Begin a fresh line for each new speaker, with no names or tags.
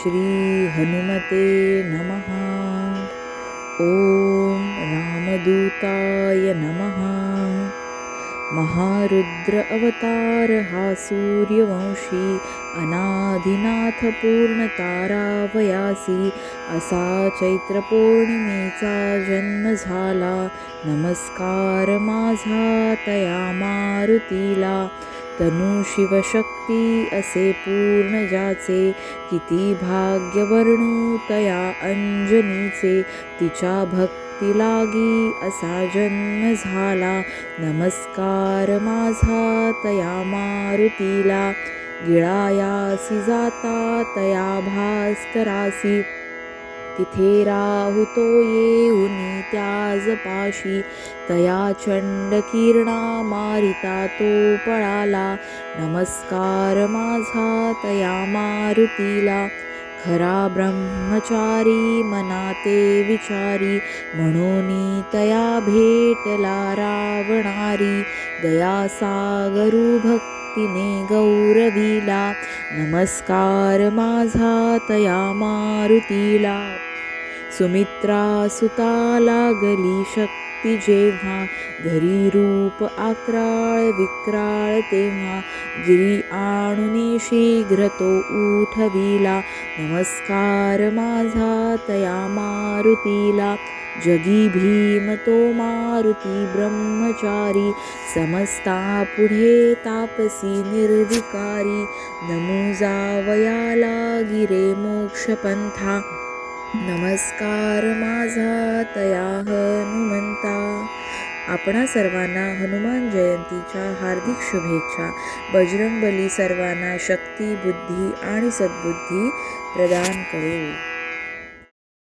श्री हनुमते नमः। ओम रामदूताय नमः। महारुद्र अवतार हा सूर्यवंशी, अनादिनाथ पूर्ण तारावयासी, असा चैत्र पौर्णिमेचा जन्म झाला। नमस्कार माझा तया मारुतीला, तनु शिवशक्ती असे पूर्ण ज्याचे, किती भाग्य वर्णू तया अंजनीचे, तिच्या भक्ती लागी असा जन्म झाला। नमस्कार माझा तया मारुतीला, गिळायासी जाता तया भास्करासी, तिथे राहुतो येऊनी त्याज पाशी, तया चंड किरणा मारिता तो पळाला। नमस्कार माझा तया मारुतीला, खरा ब्रह्मचारी मनाते विचारी, म्हणून तया भेटला रावणारी, दयासागरू भक्तीने गौरविला। नमस्कार माझा तया मारुतीला, सुमित्रा सुता लागली शक्ती जेव्हा, धरी रूप आक्राळ विक्राळ तेव्हा, गिरी आणूनी शीघ्र तो उठविला। नमस्कार माझा तया मारुतीला, जगी भीम तो मारुती ब्रह्मचारी, समस्ता पुढे तापसी निर्विकारी, नमो जावयाला गिरे मोक्षपंथा। नमस्कार माझा तया हनुमंता। आपणा सर्वांना हनुमान जयंतीच्या हार्दिक शुभेच्छा। बजरंगबली सर्वांना शक्ती, बुद्धी आणि सद्बुद्धी प्रदान करो।